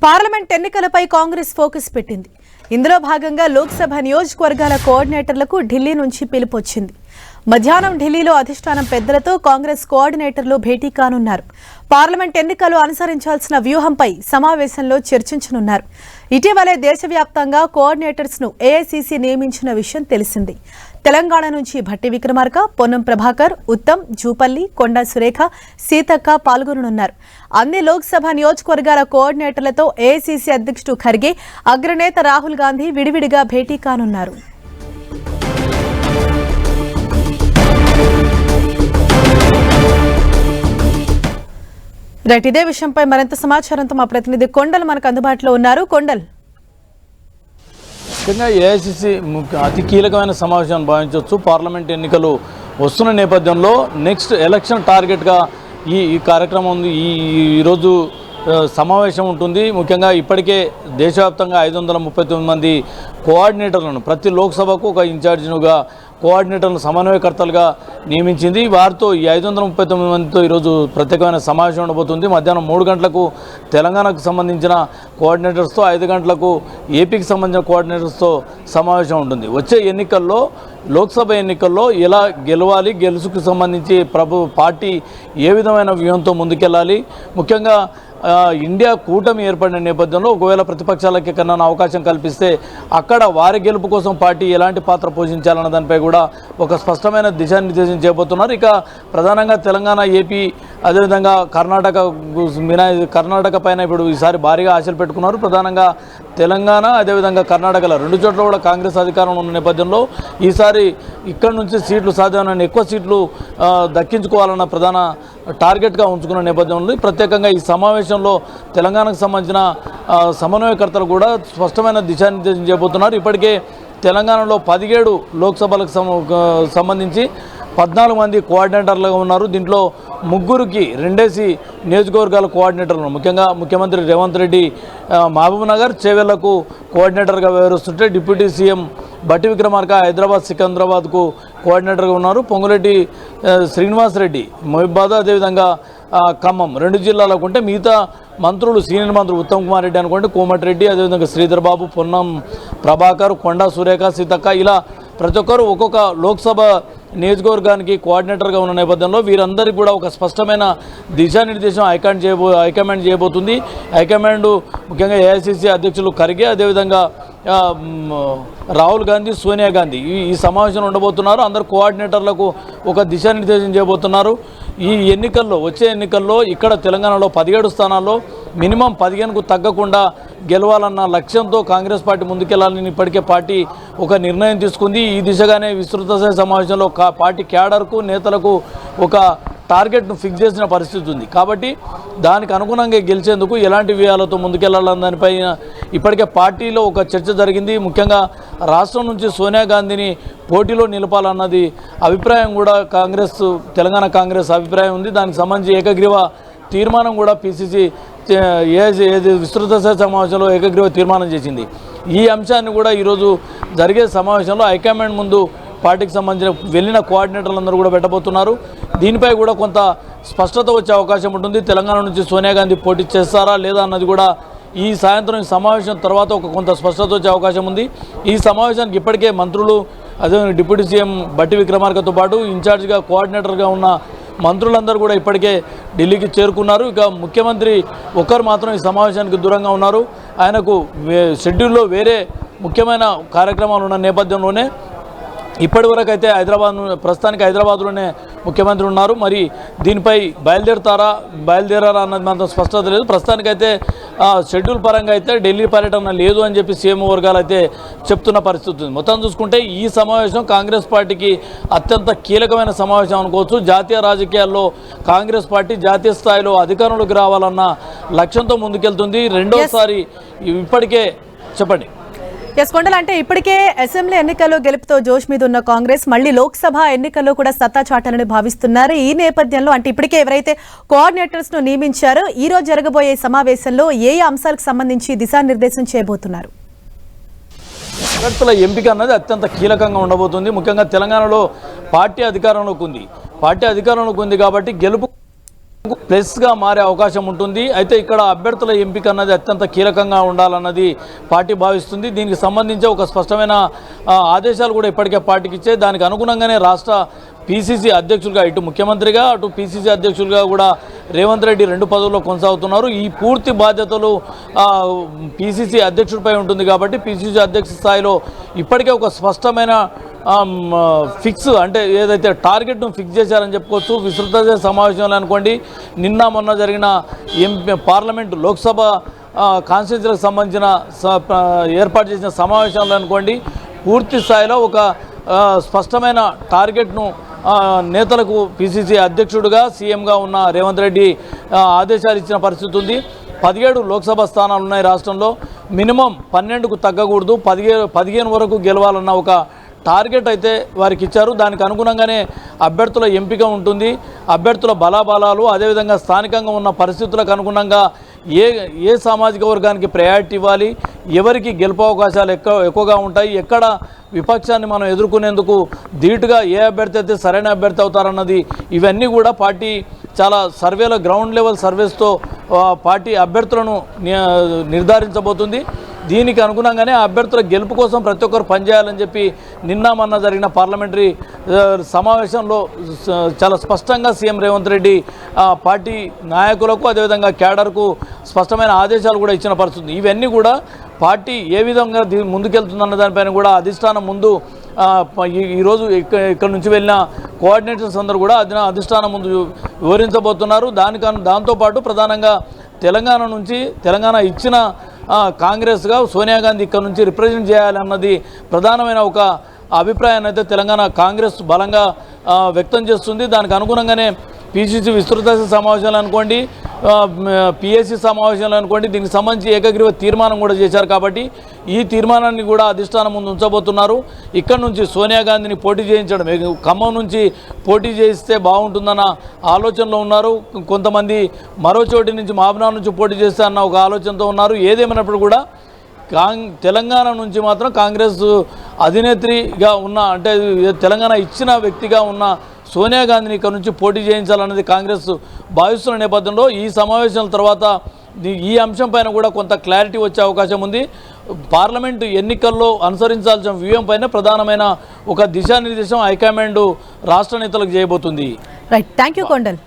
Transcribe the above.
Parliament ఎన్నికలపై Congress focus పెట్టింది. ఇందులో భాగంగా లోక్సభ నియోజకవర్గాల కోఆర్డినేటర్లకు ఢిల్లీ నుంచి పిలుపు వచ్చింది. మధ్యాహ్నం ఢిల్లీలో అధిష్టానం పెద్దలతో కాంగ్రెస్ కోఆర్డినేటర్లు భేటీ కానున్నారు. పార్లమెంట్ ఎన్నికలు అనుసరించాల్సిన వ్యూహంపై సమావేశంలో చర్చించనున్నారు. ఇటీవలే దేశవ్యాప్తంగా కోఆర్డినేటర్స్ ను ఏఐసీసీ నియమించిన విషయం తెలిసింది. తెలంగాణ నుంచి భట్టి విక్రమార్క, పొన్నం ప్రభాకర్, ఉత్తమ్, జూపల్లి, కొండా సురేఖ, సీతక్క పాల్గొననున్నారు. అన్ని లోక్సభ నియోజకవర్గాల కోఆర్డినేటర్లతో ఏఐసీసీ అధ్యక్షుడు ఖర్గే, అగ్రనేత రాహుల్ గాంధీ విడివిడిగా భేటీ కానున్నారు. రైట్, ఇదే విషయంపై మరింత సమాచారంతో మా ప్రతినిధి కొండల్ మనకు అందుబాటులో ఉన్నారు. కొండల్, ముఖ్యంగా ఏఐసీసీ అతి కీలకమైన సమావేశాన్ని భావించవచ్చు. పార్లమెంట్ ఎన్నికలు వస్తున్న నేపథ్యంలో నెక్స్ట్ ఎలక్షన్ టార్గెట్గా ఈ కార్యక్రమం ఉంది. ఈరోజు సమావేశం ఉంటుంది. ముఖ్యంగా ఇప్పటికే దేశవ్యాప్తంగా 539 మంది కోఆర్డినేటర్లను, ప్రతి లోక్సభకు ఒక ఇన్ఛార్జిగా కోఆర్డినేటర్లను సమన్వయకర్తలుగా నియమించింది. వారితో ఈ 539 మందితో ఈరోజు ప్రత్యేకమైన సమావేశం ఉండబోతుంది. మధ్యాహ్నం 3 గంటలకు తెలంగాణకు సంబంధించిన కోఆర్డినేటర్స్తో, 5 గంటలకు ఏపీకి సంబంధించిన కోఆర్డినేటర్స్తో సమావేశం ఉంటుంది. వచ్చే ఎన్నికల్లో, లోక్సభ ఎన్నికల్లో ఎలా గెలవాలి, గెలుసుకు సంబంధించి పార్టీ ఏ విధమైన వ్యూహంతో ముందుకెళ్ళాలి, ముఖ్యంగా ఇండియా కూటమి ఏర్పడిన నేపథ్యంలో ఒకవేళ ప్రతిపక్షాలకి కన్నా అవకాశం కల్పిస్తే అక్కడ వారి గెలుపు కోసం పార్టీ ఎలాంటి పాత్ర పోషించాలన్న దానిపై కూడా ఒక స్పష్టమైన దిశానిర్దేశం చేయబోతున్నారు. ఇక ప్రధానంగా తెలంగాణ, ఏపీ, అదేవిధంగా కర్ణాటక పైన ఇప్పుడు ఈసారి భారీగా ఆశలు పెట్టుకున్నారు. ప్రధానంగా తెలంగాణ, అదేవిధంగా కర్ణాటకలో 2 చోట్ల కూడా కాంగ్రెస్ అధికారంలో ఉన్న నేపథ్యంలో ఈసారి ఇక్కడ నుంచి సీట్లు సాధ్యమైన ఎక్కువ సీట్లు దక్కించుకోవాలన్న ప్రధాన టార్గెట్గా ఉంచుకున్న నేపథ్యం ఉంది. ప్రత్యేకంగా ఈ సమావేశంలో తెలంగాణకు సంబంధించిన సమన్వయకర్తలు కూడా స్పష్టమైన దిశానిర్దేశం చేయబోతున్నారు. ఇప్పటికే తెలంగాణలో 17 లోక్సభలకు సంబంధించి 14 మంది కోఆర్డినేటర్లుగా ఉన్నారు. దీంట్లో 3కి 2 నియోజకవర్గాల కోఆర్డినేటర్లు, ముఖ్యంగా ముఖ్యమంత్రి రేవంత్ రెడ్డి మహబూబ్ నగర్, చేవెళ్లకు కోఆర్డినేటర్గా వ్యవహరిస్తుంటే, డిప్యూటీ సీఎం భట్టి విక్రమార్క హైదరాబాద్, సికింద్రాబాద్కు కోఆర్డినేటర్గా ఉన్నారు. పొంగులేటి శ్రీనివాసరెడ్డి మహబూబాద్, అదేవిధంగా ఖమ్మం 2 జిల్లాలకు ఉంటే, మిగతా మంత్రులు, సీనియర్ మంత్రులు ఉత్తమ్ కుమార్ రెడ్డి అనుకోండి, కోమటిరెడ్డి, అదేవిధంగా శ్రీధర్ బాబు, పొన్నం ప్రభాకర్, కొండా సురేఖ, సీతక్క, ఇలా ప్రతి ఒక్కరు ఒక్కొక్క లోక్సభ నియోజకవర్గానికి కోఆర్డినేటర్గా ఉన్న నేపథ్యంలో వీరందరికీ కూడా ఒక స్పష్టమైన దిశానిర్దేశం హైకమాండ్ చేయబోతుంది. హైకమాండ్ ముఖ్యంగా ఏఐసీసీ అధ్యక్షులు ఖర్గే, అదేవిధంగా రాహుల్ గాంధీ, సోనియా గాంధీ ఈ సమావేశంలో ఉండబోతున్నారు. అందరు కోఆర్డినేటర్లకు ఒక దిశానిర్దేశం చేయబోతున్నారు. ఈ ఎన్నికల్లో, వచ్చే ఎన్నికల్లో ఇక్కడ తెలంగాణలో 17 స్థానాల్లో మినిమం 15కు తగ్గకుండా గెలవాలన్న లక్ష్యంతో కాంగ్రెస్ పార్టీ ముందుకెళ్లాలని ఇప్పటికే పార్టీ ఒక నిర్ణయం తీసుకుంది. ఈ దిశగానే విస్తృత స్థాయి సమావేశంలో పార్టీ క్యాడర్కు, నేతలకు ఒక టార్గెట్ను ఫిక్స్ చేసిన పరిస్థితి ఉంది. కాబట్టి దానికి అనుగుణంగా గెలిచేందుకు ఎలాంటి వ్యూహాలతో ముందుకెళ్లాలన్న దానిపైన ఇప్పటికే పార్టీలో ఒక చర్చ జరిగింది. ముఖ్యంగా రాష్ట్రం నుంచి సోనియా గాంధీని పోటీలో నిలపాలన్నది అభిప్రాయం కూడా తెలంగాణ కాంగ్రెస్ అభిప్రాయం ఉంది. దానికి సంబంధించి ఏకగ్రీవ తీర్మానం కూడా పిసిసి విస్తృత స్థాయి సమావేశంలో ఏకగ్రీవ తీర్మానం చేసింది. ఈ అంశాన్ని కూడా ఈరోజు జరిగే సమావేశంలో హైకమాండ్ ముందు పార్టీకి సంబంధించిన వెళ్ళిన కోఆర్డినేటర్లందరూ కూడా పెట్టబోతున్నారు. దీనిపై కూడా కొంత స్పష్టత వచ్చే అవకాశం ఉంటుంది. తెలంగాణ నుంచి సోనియా గాంధీ పోటీ చేస్తారా లేదా అన్నది కూడా ఈ సాయంత్రం సమావేశం తర్వాత కొంత స్పష్టత వచ్చే అవకాశం ఉంది. ఈ సమావేశానికి ఇప్పటికే మంత్రులు, అదే డిప్యూటీ సీఎం భట్టి విక్రమార్కతో పాటు ఇన్ఛార్జిగా కోఆర్డినేటర్గా ఉన్న మంత్రులందరూ కూడా ఇప్పటికే ఢిల్లీకి చేరుకున్నారు. ఇక ముఖ్యమంత్రి ఒక్కరు మాత్రం ఈ సమావేశానికి దూరంగా ఉన్నారు. ఆయనకు షెడ్యూల్లో వేరే ముఖ్యమైన కార్యక్రమాలు ఉన్న నేపథ్యంలోనే ఇప్పటివరకు అయితే ప్రస్తుతానికి హైదరాబాద్లోనే ముఖ్యమంత్రి ఉన్నారు. మరి దీనిపై బయలుదేరారా అన్నది మాత్రం స్పష్టత లేదు. ప్రస్తుతానికైతే షెడ్యూల్ పరంగా అయితే ఢిల్లీ పర్యటన లేదు అని చెప్పి సీఎం వర్గాలు అయితే చెప్తున్న పరిస్థితి ఉంది. మొత్తం చూసుకుంటే ఈ సమావేశం కాంగ్రెస్ పార్టీకి అత్యంత కీలకమైన సమావేశం అనుకోవచ్చు. జాతీయ రాజకీయాల్లో కాంగ్రెస్ పార్టీ జాతీయ స్థాయిలో అధికారంలోకి రావాలన్న లక్ష్యంతో ముందుకెళ్తుంది. రెండోసారి ఇప్పటికే చెప్పండి. కొండల్, అంటే ఇప్పటికే అసెంబ్లీ ఎన్నికల్లో గెలుపుతో జోష్ మీద ఉన్న కాంగ్రెస్ మళ్లీ లోక్సభ ఎన్నికల్లో కూడా సత్తా చాటాలని భావిస్తున్నారు. ఈ నేపథ్యంలో అంటే ఇప్పటికే ఎవరైతే కోఆర్డినేటర్స్ ను నియమించారో ఈ రోజు జరగబోయే సమావేశంలో ఏ అంశాలకు సంబంధించి దిశానిర్దేశం చేయబోతున్నారు? అభ్యర్థుల ఎంపిక అన్నది అత్యంత కీలకంగా ఉండబోతుంది. ముఖ్యంగా తెలంగాణలో పార్టీ అధికారంలోకి ఉంది కాబట్టి గెలుపు ప్లస్గా మారే అవకాశం ఉంటుంది. అయితే ఇక్కడ అభ్యర్థుల ఎంపిక అన్నది అత్యంత కీలకంగా ఉండాలన్నది పార్టీ భావిస్తుంది. దీనికి సంబంధించి ఒక స్పష్టమైన ఆదేశాలు కూడా ఇప్పటికే పార్టీకి ఇచ్చాయి. దానికి అనుగుణంగానే రాష్ట్ర పీసీసీ అధ్యక్షులుగా ఇటు ముఖ్యమంత్రిగా అటు పీసీసీ అధ్యక్షులుగా కూడా రేవంత్ రెడ్డి 2 పదవుల్లో కొనసాగుతున్నారు. ఈ పూర్తి బాధ్యతలు పీసీసీ అధ్యక్షుడిపై ఉంటుంది కాబట్టి పీసీసీ అధ్యక్ష స్థాయిలో ఇప్పటికే ఒక స్పష్టమైన ఫిక్స్ అంటే ఏదైతే టార్గెట్ను ఫిక్స్ చేశారని చెప్పుకోవచ్చు. విస్తృత సమావేశంలో అనుకోండి, నిన్న మొన్న జరిగిన పార్లమెంటు లోక్సభ కాన్స్టిట్యూన్సీలకు సంబంధించిన ఏర్పాటు చేసిన సమావేశంలో అనుకోండి, పూర్తి స్థాయిలో ఒక స్పష్టమైన టార్గెట్ను నేతలకు పీసీసీ అధ్యక్షుడిగా సీఎంగా ఉన్న రేవంత్ రెడ్డి ఆదేశాలు ఇచ్చిన పరిస్థితి ఉంది. 17 లోక్సభ స్థానాలు ఉన్నాయి రాష్ట్రంలో. మినిమం 12కు తగ్గకూడదు, 15 వరకు గెలవాలన్న ఒక టార్గెట్ అయితే వారికి ఇచ్చారు. దానికి అనుగుణంగానే అభ్యర్థుల ఎంపిక ఉంటుంది. అభ్యర్థుల బలాబలాలు అదేవిధంగా స్థానికంగా ఉన్న పరిస్థితులకు అనుగుణంగా ఏ సామాజిక వర్గానికి ప్రయారిటీ ఇవ్వాలి, ఎవరికి గెలుపు అవకాశాలు ఎక్కువగా ఉంటాయి, ఎక్కడ విపక్షాన్ని మనం ఎదుర్కొనేందుకు ధీటుగా ఏ అభ్యర్థి అయితే సరైన అభ్యర్థి అవుతారన్నది ఇవన్నీ కూడా పార్టీ చాలా సర్వేలో గ్రౌండ్ లెవెల్ సర్వేస్తో పార్టీ అభ్యర్థులను నిర్ధారించబోతుంది. దీనికి అనుగుణంగానే అభ్యర్థుల గెలుపు కోసం ప్రతి ఒక్కరు పనిచేయాలని చెప్పి నిన్న మొన్న జరిగిన పార్లమెంటరీ సమావేశంలో చాలా స్పష్టంగా సీఎం రేవంత్ రెడ్డి పార్టీ నాయకులకు అదేవిధంగా క్యాడర్కు స్పష్టమైన ఆదేశాలు కూడా ఇచ్చిన పరిస్థితి. ఇవన్నీ కూడా పార్టీ ఏ విధంగా ముందుకెళ్తుందన్న దానిపైన కూడా అధిష్టానం ముందు ఈరోజు ఇక్కడ నుంచి వెళ్ళిన కోఆర్డినేటర్స్ అందరూ కూడా అధిష్టానం ముందు వివరించబోతున్నారు. దాంతోపాటు ప్రధానంగా తెలంగాణ ఇచ్చిన కాంగ్రెస్గా సోనియా గాంధీ ఇక్కడ నుంచి రిప్రజెంట్ చేయాలన్నది ప్రధానమైన ఒక అభిప్రాయాన్ని అయితే తెలంగాణ కాంగ్రెస్ బలంగా వ్యక్తం చేస్తుంది. దానికి అనుగుణంగానే పీసీసీ విస్తృత సమావేశాలు అనుకోండి, పిఎస్సి సమావేశాలు అనుకోండి, దీనికి సంబంధించి ఏకగ్రీవ తీర్మానం కూడా చేశారు. కాబట్టి ఈ తీర్మానాన్ని కూడా అధిష్టానం ముందు ఉంచబోతున్నారు. ఇక్కడ నుంచి సోనియా గాంధీని పోటీ చేయించడం, ఖమ్మం నుంచి పోటీ చేయిస్తే బాగుంటుందన్న ఆలోచనలో ఉన్నారు. కొంతమంది మరో చోటి నుంచి మహబూబ్నగర్ నుంచి పోటీ చేస్తే అన్న ఒక ఆలోచనతో ఉన్నారు. ఏదేమైనప్పుడు కూడా తెలంగాణ నుంచి మాత్రం కాంగ్రెస్ అధినేత్రిగా ఉన్న అంటే తెలంగాణ ఇచ్చిన వ్యక్తిగా ఉన్న సోనియా గాంధీని ఇక్కడ నుంచి పోటీ చేయించాలన్నది కాంగ్రెస్ భావిస్తున్న నేపథ్యంలో ఈ సమావేశాల తర్వాత ఈ అంశం పైన కూడా కొంత క్లారిటీ వచ్చే అవకాశం ఉంది. పార్లమెంటు ఎన్నికల్లో అనుసరించాల్సిన వ్యూహం పైన ప్రధానమైన ఒక దిశానిర్దేశం హైకమాండ్ రాష్ట్ర నేతలకు చేయబోతుంది. Right, thank you Kondal.